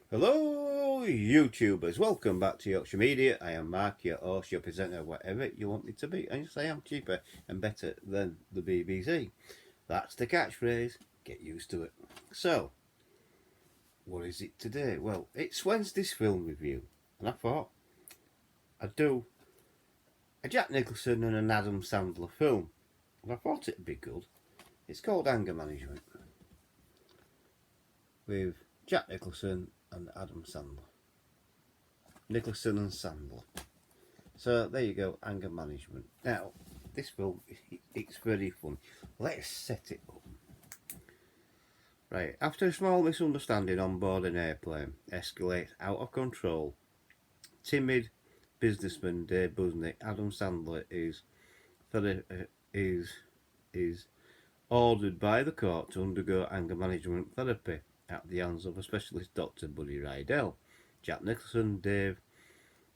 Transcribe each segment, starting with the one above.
Hello, YouTubers. Welcome back to Yorkshire Media. I am Mark, your host, your presenter, whatever you want me to be. And yes, I am cheaper and better than the BBC. That's the catchphrase. Get used to it. So, what is it today? Well, it's Wednesday's film review. And I thought I'd do a Jack Nicholson and an Adam Sandler film. And I thought it'd be good. It's called Anger Management. With Jack Nicholson and Adam Sandler. Nicholson and Sandler. So there you go, Anger Management. Now, this film, it's very fun. Let's set it up. Right, after a small misunderstanding on board an airplane escalates out of control, timid businessman Dave Busnick, Adam Sandler, is ordered by the court to undergo anger management therapy at the hands of a specialist doctor, Buddy Rydell. Jack Nicholson, Dave,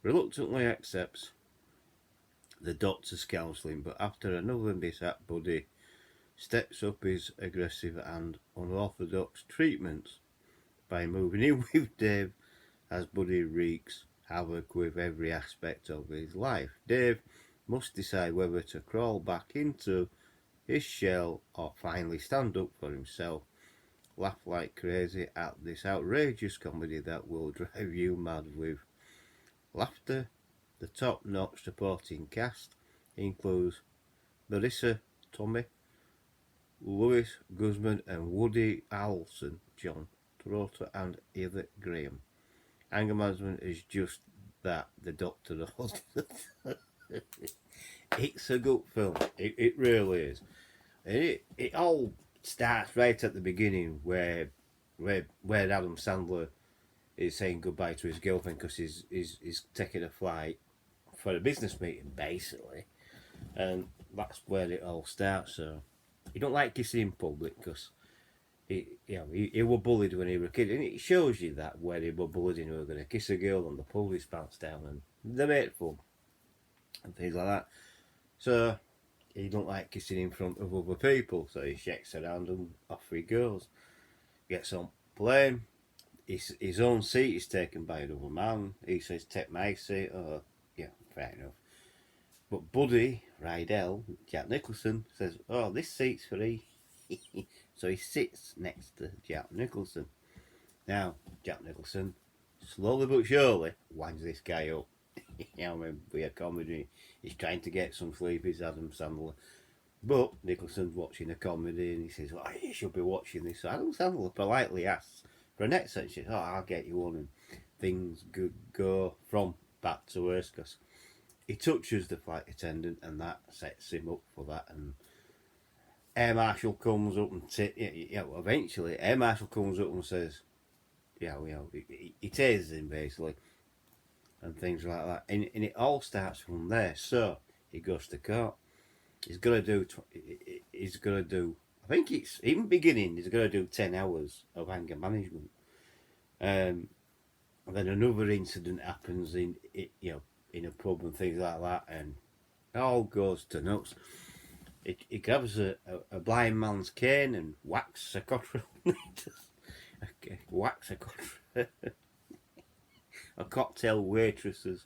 reluctantly accepts the doctor's counselling, but after another mishap, Buddy steps up his aggressive and unorthodox treatments by moving in with Dave as Buddy wreaks havoc with every aspect of his life. Dave must decide whether to crawl back into his shell or finally stand up for himself. Laugh like crazy at this outrageous comedy that will drive you mad with laughter. The top-notch supporting cast includes Marissa Tomei, Louis Guzman and Woody Harrelson, John Travolta and Heather Graham. Anger Management is just that, the Doctor. It's a good film. It really is. And it all starts right at the beginning where Adam Sandler is saying goodbye to his girlfriend because he's taking a flight for a business meeting, basically. And that's where it all starts. So he don't like kissing in public because he were bullied when he was a kid, and it shows you that where he were bullied and he were going to kiss a girl and the police bounced down and they made fun and things like that. So he don't like kissing in front of other people, so he shakes around and off he goes. Gets on plane. His own seat is taken by another man. He says, "Take my seat." Oh, yeah, fair enough. But Buddy Rydell, Jack Nicholson, says, "Oh, this seat's free." So he sits next to Jack Nicholson. Now, Jack Nicholson, slowly but surely, winds this guy up. I mean, we had comedy. He's trying to get some sleep, he's Adam Sandler. But Nicholson's watching a comedy and he says, "Oh, you should be watching this." So Adam Sandler politely asks for an exit. She says, "Oh, I'll get you one." And things go from bad to worse because he touches the flight attendant and that sets him up for that. And Air Marshal comes up and eventually Air Marshal comes up and says, he tases him basically and things like that. And it all starts from there. So he goes to court. He's gonna do. I think it's even beginning. He's gonna do 10 hours of anger management. And then another incident happens in a pub and things like that, and it all goes to nuts. He grabs a blind man's cane and whacks a cocktail. Whacks a cocktail waitress's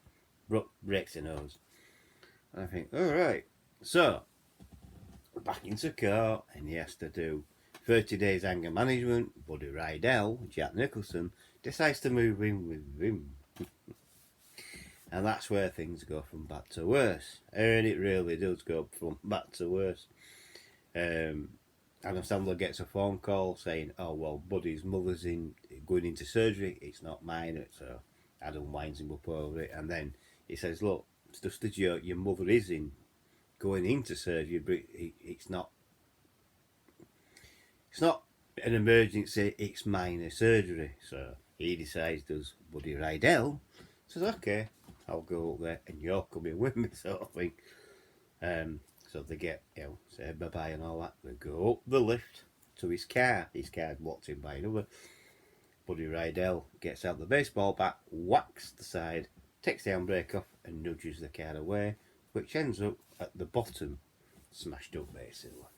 breaks her nose. And I think, all right, so back into court, and he has to do 30 days anger management. Buddy Rydell, Jack Nicholson, decides to move in with him. And that's where things go from bad to worse. And it really does go from bad to worse. Adam Sandler gets a phone call saying, "Oh, well, Buddy's mother's going into surgery. It's not mine." So Adam winds him up over it. And then he says, "Look, it's just that your mother is going into surgery, but it's not an emergency, it's minor surgery." So he decides, does Buddy Rydell, says, "Okay, I'll go up there and you're coming with me," sort of thing. So they get, say bye-bye and all that. They go up the lift to his car. His car's blocked in by another. Buddy Rydell gets out the baseball bat, whacks the side, takes the handbrake off and nudges the car away, which ends up at the bottom, smashed up basically.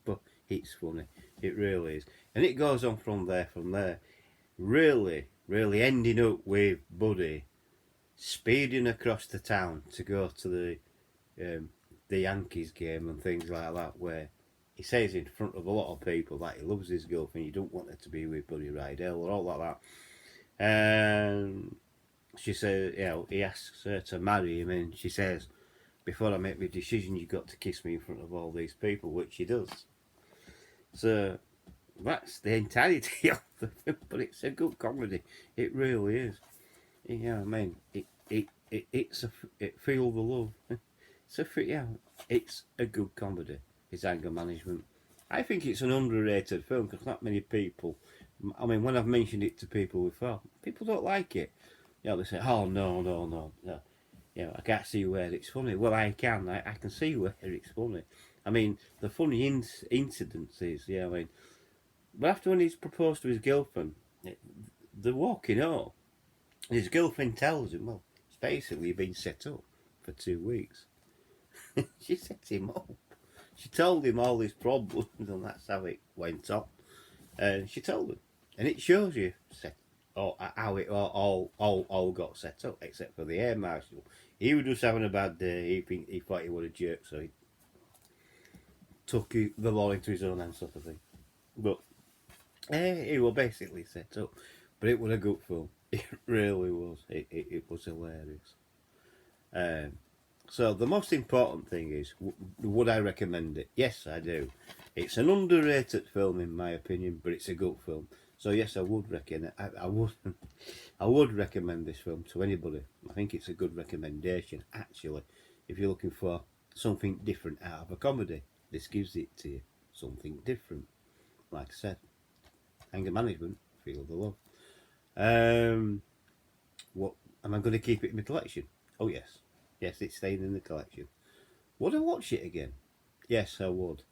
But it's funny, it really is. And it goes on from there. really, really ending up with Buddy speeding across the town to go to the Yankees game and things like that, where he says in front of a lot of people that he loves his girlfriend, you don't want her to be with Buddy Rydell or all like that. And she says, you know, he asks her to marry him, and she says, before I make my decision, you've got to kiss me in front of all these people, which she does. So that's the entirety of the film, but it's a good comedy. It really is. Yeah, I mean, it feel the love. It's a good comedy. It's anger management. I think it's an underrated film because not many people. I mean, when I've mentioned it to people before, people don't like it. You know, they say, "Oh no, no, no, no." You know, I can't see where it's funny. Well, I can. I can see where it's funny. I mean, the funny incidents is, yeah. I mean, but after when he's proposed to his girlfriend, they're walking home. And his girlfriend tells him, well, it's basically been set up for 2 weeks. She set him up. She told him all his problems, and that's how it went on. And she told him. And it shows you how it all got set up, except for the air marshal. He was just having a bad day. He thought he was a jerk, so he took the law into his own hands, sort of thing. But it was basically set up. But it was a good film. It really was. It was hilarious. So the most important thing is, would I recommend it? Yes, I do. It's an underrated film in my opinion, but it's a good film. So yes, I would recommend. I would. I would recommend this film to anybody. I think it's a good recommendation. Actually, if you're looking for something different out of a comedy, this gives it to you. Something different. Like I said, anger management, feel the love. What am I going to keep it in my collection? Oh yes, yes, it's staying in the collection. Would I watch it again? Yes, I would.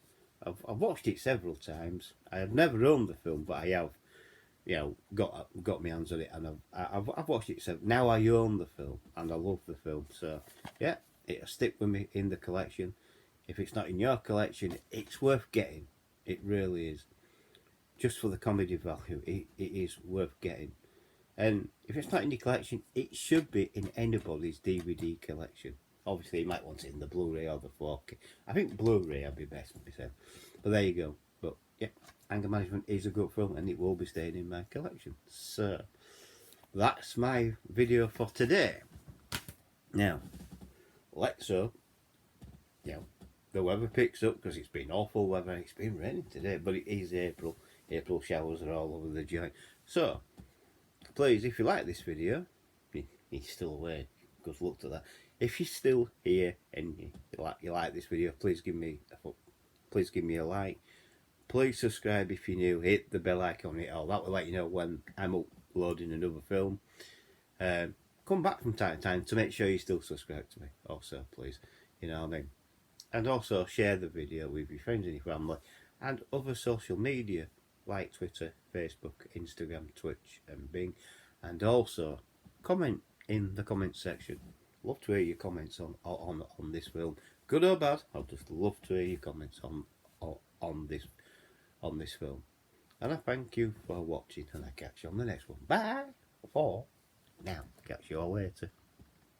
I've watched it several times. I have never owned the film, but I have, you know, got my hands on it, and I've watched it several. Now I own the film, and I love the film. So yeah, it'll stick with me in the collection. If it's not in your collection, it's worth getting. It really is. Just for the comedy value, it is worth getting. And if it's not in your collection, it should be in anybody's DVD collection. Obviously, you might want it in the Blu-ray or the 4K. I think Blu-ray would be best myself. But there you go. But yeah, Anger Management is a good film, and it will be staying in my collection. So that's my video for today. Now, let's hope, you know, the weather picks up because it's been awful weather. It's been raining today, but it is April. April showers are all over the joint. So please, if you like this video, he's still awake, good luck to that. If you're still here and you like this video, please give me a like. Please subscribe if you're new. Hit the bell icon. That will let you know when I'm uploading another film. Come back from time to time to make sure you still subscribe to me. Also, please, you know what I mean. And also share the video with your friends and your family and other social media like Twitter, Facebook, Instagram, Twitch and Bing. And also comment in the comment section. Love to hear your comments on this film. Good or bad, I'd just love to hear your comments on this film. And I thank you for watching, and I catch you on the next one. Bye for now. Catch you all later.